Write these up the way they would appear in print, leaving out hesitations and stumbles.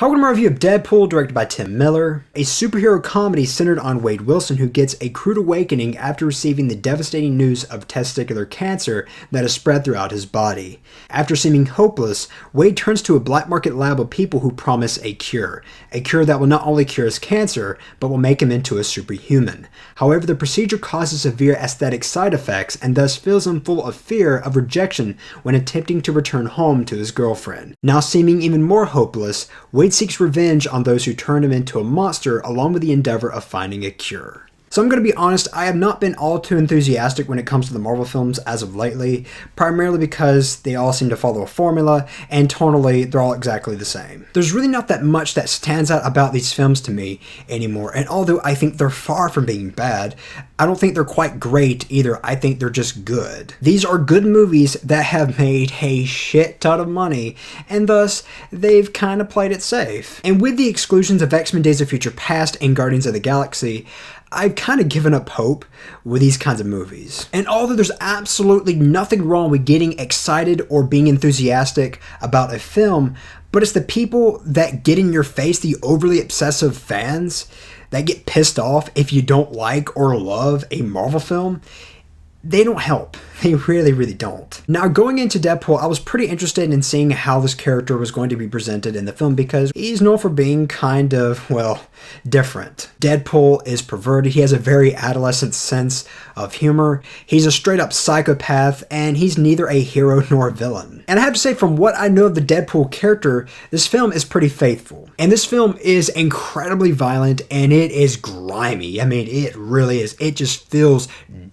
Welcome to my review of Deadpool, directed by Tim Miller, a superhero comedy centered on Wade Wilson, who gets a crude awakening after receiving the devastating news of testicular cancer that has spread throughout his body. After seeming hopeless, Wade turns to a black market lab of people who promise a cure that will not only cure his cancer, but will make him into a superhuman. However, the procedure causes severe aesthetic side effects and thus fills him full of fear of rejection when attempting to return home to his girlfriend. Now seeming even more hopeless, Wade seeks revenge on those who turned him into a monster, along with the endeavor of finding a cure. So I'm going to be honest, I have not been all too enthusiastic when it comes to the Marvel films as of lately, primarily because they all seem to follow a formula, and tonally they're all exactly the same. There's really not that much that stands out about these films to me anymore, and although I think they're far from being bad, I don't think they're quite great either. I think they're just good. These are good movies that have made a shit ton of money, and thus they've kind of played it safe. And with the exclusions of X-Men Days of Future Past and Guardians of the Galaxy, I've kind of given up hope with these kinds of movies. And although there's absolutely nothing wrong with getting excited or being enthusiastic about a film, but it's the people that get in your face, the overly obsessive fans, that get pissed off if you don't like or love a Marvel film. They don't help. They really, really don't. Now, going into Deadpool, I was pretty interested in seeing how this character was going to be presented in the film because he's known for being kind of, well, different. Deadpool is perverted. He has a very adolescent sense of humor. He's a straight up psychopath, and he's neither a hero nor a villain. And I have to say, from what I know of the Deadpool character, this film is pretty faithful. And this film is incredibly violent, and it is grimy. I mean, it really is. It just feels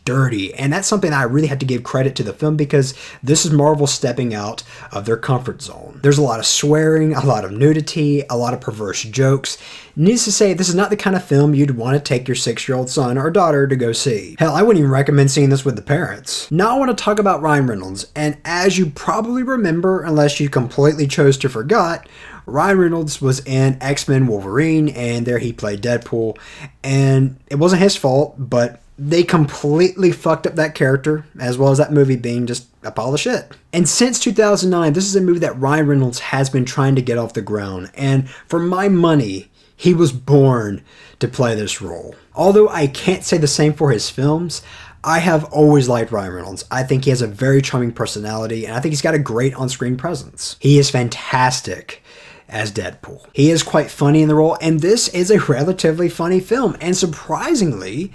dirty. And that's something I really have to give credit to the film because this is Marvel stepping out of their comfort zone. There's a lot of swearing, a lot of nudity, a lot of perverse jokes. Needless to say, this is not the kind of film you'd want to take your 6-year-old son or daughter to go see. Hell, I wouldn't even recommend seeing this with the parents. Now I want to talk about Ryan Reynolds, and as you probably remember, unless you completely chose to forget, Ryan Reynolds was in X-Men Wolverine, and there he played Deadpool, and it wasn't his fault, but they completely fucked up that character, as well as that movie being just a pile of shit. And since 2009, this is a movie that Ryan Reynolds has been trying to get off the ground, and for my money, he was born to play this role. Although I can't say the same for his films, I have always liked Ryan Reynolds. I think he has a very charming personality, and I think he's got a great on-screen presence. He is fantastic as Deadpool. He is quite funny in the role, and this is a relatively funny film, and surprisingly,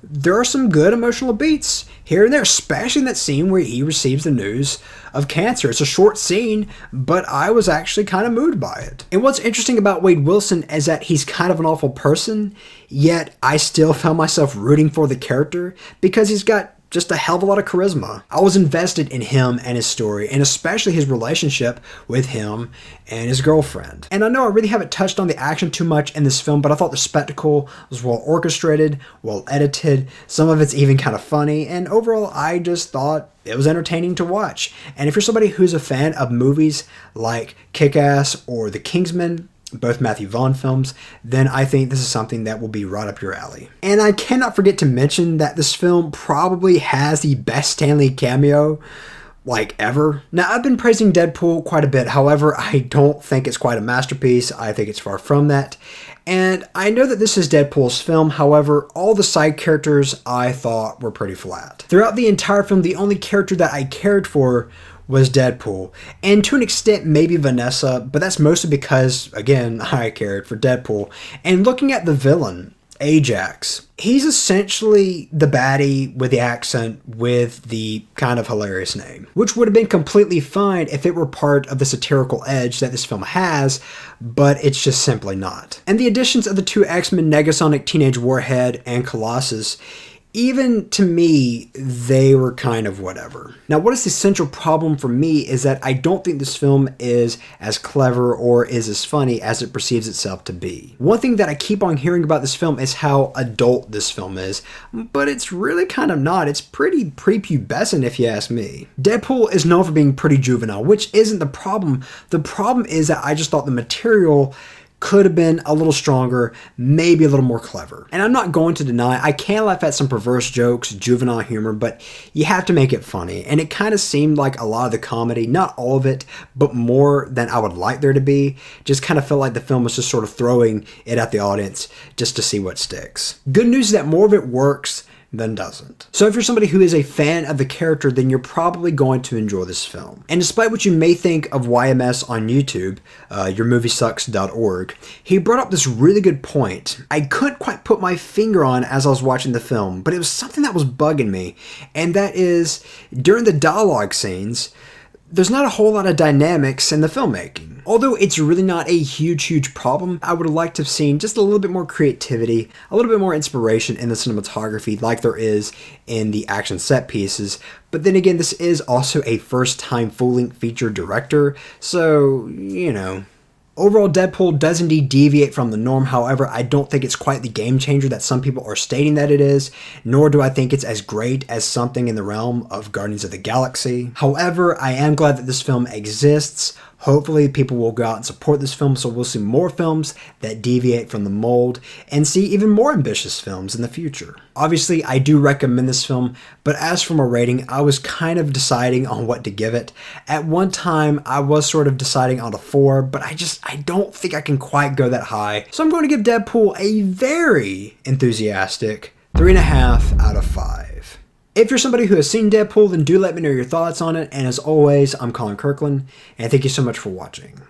there are some good emotional beats here and there, especially in that scene where he receives the news of cancer. It's a short scene, but I was actually kind of moved by it. And what's interesting about Wade Wilson is that he's kind of an awful person, yet I still found myself rooting for the character because he's got just a hell of a lot of charisma. I was invested in him and his story, and especially his relationship with him and his girlfriend. And I know I really haven't touched on the action too much in this film, but I thought the spectacle was well orchestrated, well edited, some of it's even kind of funny, and overall I just thought it was entertaining to watch. And if you're somebody who's a fan of movies like Kick-Ass or The Kingsman, both Matthew Vaughn films, then I think this is something that will be right up your alley. And I cannot forget to mention that this film probably has the best Stan Lee cameo like ever. Now, I've been praising Deadpool quite a bit, however, I don't think it's quite a masterpiece. I think it's far from that. And I know that this is Deadpool's film, however, all the side characters I thought were pretty flat. Throughout the entire film, the only character that I cared for was Deadpool, and to an extent maybe Vanessa, but that's mostly because, again, I cared for Deadpool. And looking at the villain, Ajax, he's essentially the baddie with the accent with the kind of hilarious name, which would have been completely fine if it were part of the satirical edge that this film has, but it's just simply not. And the additions of the two X-Men, Negasonic Teenage Warhead and Colossus, even to me, they were kind of whatever. Now, what is the central problem for me is that I don't think this film is as clever or is as funny as it perceives itself to be. One thing that I keep on hearing about this film is how adult this film is, but it's really kind of not. It's pretty prepubescent if you ask me. Deadpool is known for being pretty juvenile, which isn't the problem. The problem is that I just thought the material could have been a little stronger, maybe a little more clever. And I'm not going to deny I can laugh at some perverse jokes, juvenile humor, but you have to make it funny. And it kind of seemed like a lot of the comedy, not all of it, but more than I would like there to be, just kind of felt like the film was just sort of throwing it at the audience just to see what sticks. Good news is that more of it works than doesn't. So if you're somebody who is a fan of the character, then you're probably going to enjoy this film. And despite what you may think of YMS on YouTube, yourmoviesucks.org, he brought up this really good point I couldn't quite put my finger on as I was watching the film, but it was something that was bugging me, and that is, during the dialogue scenes, there's not a whole lot of dynamics in the filmmaking. Although it's really not a huge problem, I would have liked to have seen just a little bit more creativity, a little bit more inspiration in the cinematography like there is in the action set pieces. But then again, this is also a first-time full-length feature director, so, you know. Overall, Deadpool does indeed deviate from the norm. However, I don't think it's quite the game changer that some people are stating that it is, nor do I think it's as great as something in the realm of Guardians of the Galaxy. However, I am glad that this film exists. Hopefully, people will go out and support this film, so we'll see more films that deviate from the mold and see even more ambitious films in the future. Obviously, I do recommend this film, but as from a rating, I was kind of deciding on what to give it. At one time, I was sort of deciding on a 4, but I don't think I can quite go that high. So I'm going to give Deadpool a very enthusiastic 3.5 out of 5. If you're somebody who has seen Deadpool, then do let me know your thoughts on it. And as always, I'm Colin Kirkland, and thank you so much for watching.